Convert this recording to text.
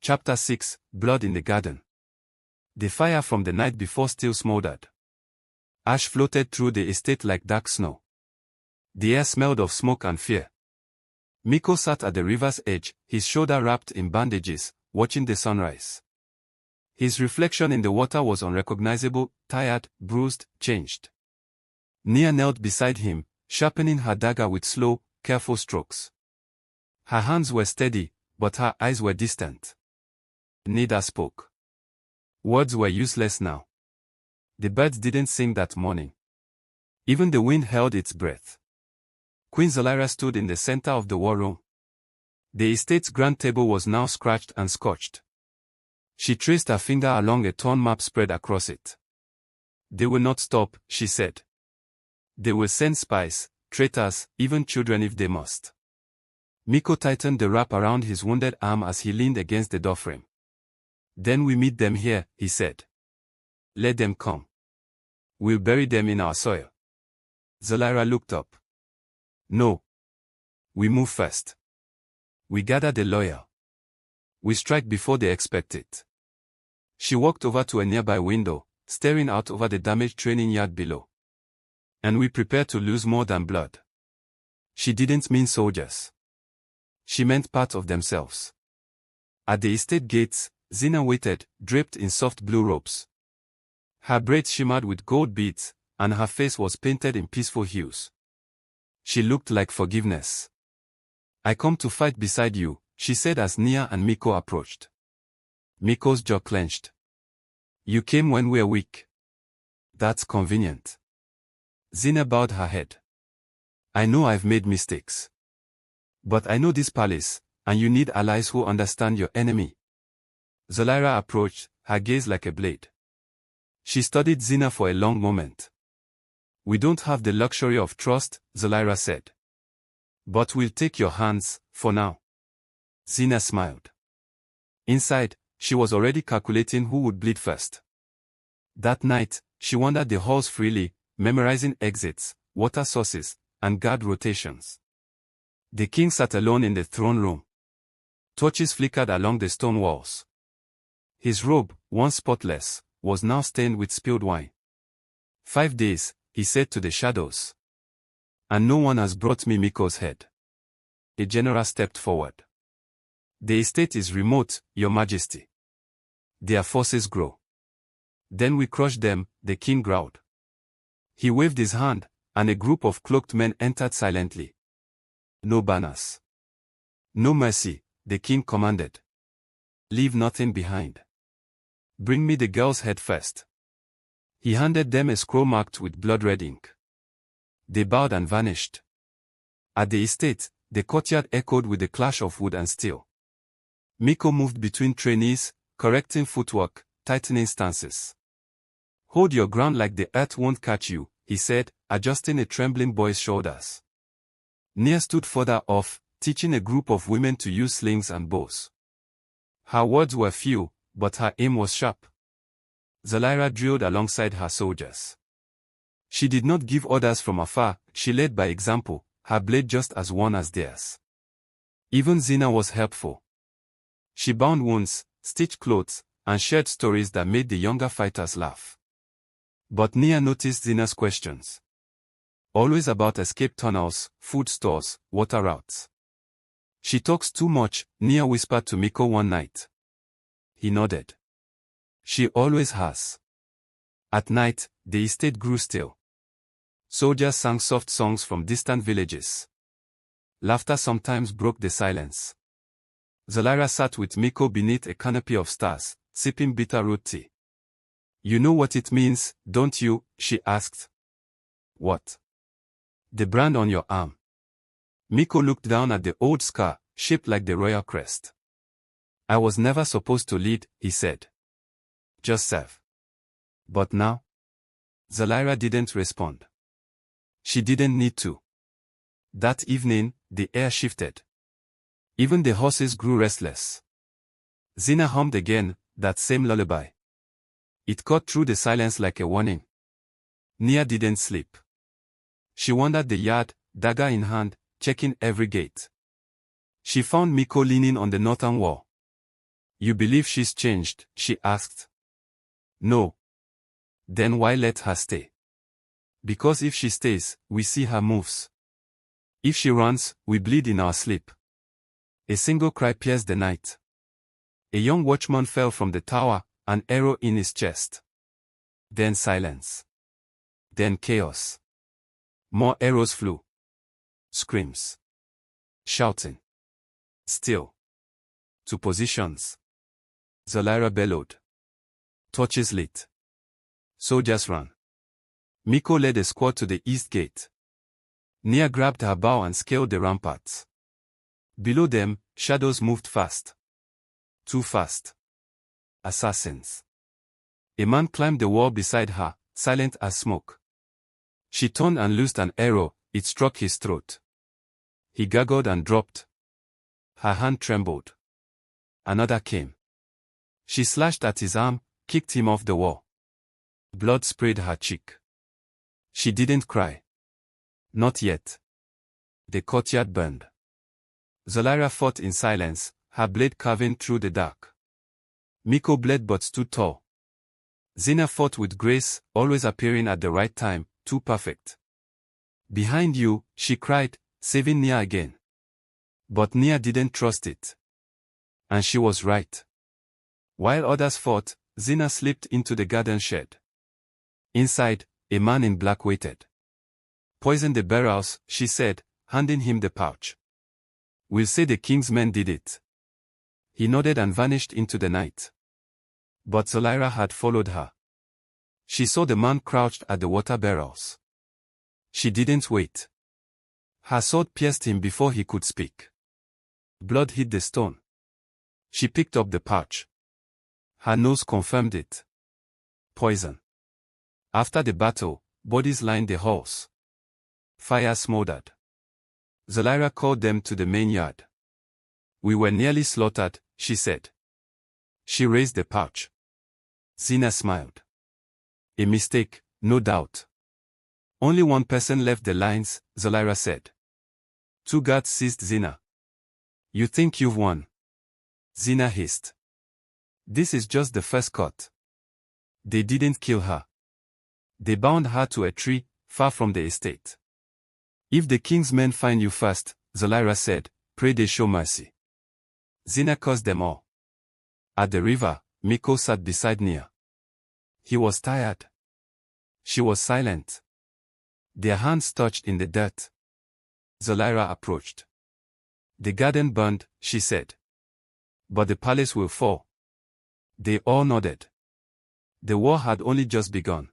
Chapter 6, Blood in the Garden. The fire from the night before still smoldered. Ash floated through the estate like dark snow. The air smelled of smoke and fear. Meko sat at the river's edge, his shoulder wrapped in bandages, watching the sunrise. His reflection in the water was unrecognizable, tired, bruised, changed. Nia knelt beside him, sharpening her dagger with slow, careful strokes. Her hands were steady, but her eyes were distant. Neither spoke. Words were useless now. The birds didn't sing that morning. Even the wind held its breath. Queen Zalira stood in the center of the war room. The estate's grand table was now scratched and scorched. She traced her finger along a torn map spread across it. They will not stop, she said. They will send spies, traitors, even children if they must. Meko tightened the wrap around his wounded arm as he leaned against the doorframe. Then we meet them here, he said. Let them come. We'll bury them in our soil. Zalira looked up. No. We move first. We gather the loyal. We strike before they expect it. She walked over to a nearby window, staring out over the damaged training yard below. And we prepare to lose more than blood. She didn't mean soldiers. She meant part of themselves. At the estate gates, Zina waited, draped in soft blue robes. Her braids shimmered with gold beads, and her face was painted in peaceful hues. She looked like forgiveness. I come to fight beside you, she said as Nia and Meko approached. Meko's jaw clenched. You came when we're weak. That's convenient. Zina bowed her head. I know I've made mistakes. But I know this palace, and you need allies who understand your enemy. Zalira approached, her gaze like a blade. She studied Zina for a long moment. We don't have the luxury of trust, Zalira said. But we'll take your hands, for now. Zina smiled. Inside, she was already calculating who would bleed first. That night, she wandered the halls freely, memorizing exits, water sources, and guard rotations. The king sat alone in the throne room. Torches flickered along the stone walls. His robe, once spotless, was now stained with spilled wine. 5 days, he said to the shadows. And no one has brought me Meko's head. A general stepped forward. The estate is remote, your majesty. Their forces grow. Then we crush them, the king growled. He waved his hand, and a group of cloaked men entered silently. No banners. No mercy, the king commanded. Leave nothing behind. Bring me the girl's head first. He handed them a scroll marked with blood-red ink. They bowed and vanished. At the estate, the courtyard echoed with the clash of wood and steel. Meko moved between trainees, correcting footwork, tightening stances. Hold your ground like the earth won't catch you, he said, adjusting a trembling boy's shoulders. Nia stood further off, teaching a group of women to use slings and bows. Her words were few, but her aim was sharp. Zalira drilled alongside her soldiers. She did not give orders from afar, she led by example, her blade just as worn as theirs. Even Zina was helpful. She bound wounds, stitched clothes, and shared stories that made the younger fighters laugh. But Nia noticed Zina's questions. Always about escape tunnels, food stores, water routes. She talks too much, Nia whispered to Meko one night. He nodded. She always has. At night, the estate grew still. Soldiers sang soft songs from distant villages. Laughter sometimes broke the silence. Zalira sat with Meko beneath a canopy of stars, sipping bitter root tea. You know what it means, don't you? She asked. What? The brand on your arm. Meko looked down at the old scar, shaped like the royal crest. I was never supposed to lead, he said. Just serve. But now? Zalira didn't respond. She didn't need to. That evening, the air shifted. Even the horses grew restless. Zina hummed again, that same lullaby. It cut through the silence like a warning. Nia didn't sleep. She wandered the yard, dagger in hand, checking every gate. She found Meko leaning on the northern wall. You believe she's changed? She asked. No. Then why let her stay? Because if she stays, we see her moves. If she runs, we bleed in our sleep. A single cry pierced the night. A young watchman fell from the tower, an arrow in his chest. Then silence. Then chaos. More arrows flew. Screams. Shouting. Still. To positions. Zalira bellowed. Torches lit. Soldiers ran. Meko led a squad to the east gate. Nia grabbed her bow and scaled the ramparts. Below them, shadows moved fast. Too fast. Assassins. A man climbed the wall beside her, silent as smoke. She turned and loosed an arrow, it struck his throat. He gurgled and dropped. Her hand trembled. Another came. She slashed at his arm, kicked him off the wall. Blood sprayed her cheek. She didn't cry. Not yet. The courtyard burned. Zalira fought in silence, her blade carving through the dark. Meko bled but stood tall. Zina fought with grace, always appearing at the right time, too perfect. Behind you, she cried, saving Nia again. But Nia didn't trust it. And she was right. While others fought, Zina slipped into the garden shed. Inside, a man in black waited. Poison the barrels, she said, handing him the pouch. We'll say the king's men did it. He nodded and vanished into the night. But Zalira had followed her. She saw the man crouched at the water barrels. She didn't wait. Her sword pierced him before he could speak. Blood hit the stone. She picked up the pouch. Her nose confirmed it. Poison. After the battle, bodies lined the halls. Fire smoldered. Zalira called them to the main yard. We were nearly slaughtered, she said. She raised the pouch. Zina smiled. A mistake, no doubt. Only one person left the lines, Zalira said. 2 guards seized Zina. You think you've won? Zina hissed. This is just the first cut. They didn't kill her. They bound her to a tree, far from the estate. If the king's men find you first, Zalira said, pray they show mercy. Zina cursed them all. At the river, Meko sat beside Nia. He was tired. She was silent. Their hands touched in the dirt. Zalira approached. The garden burned, she said. But the palace will fall. They all nodded. The war had only just begun.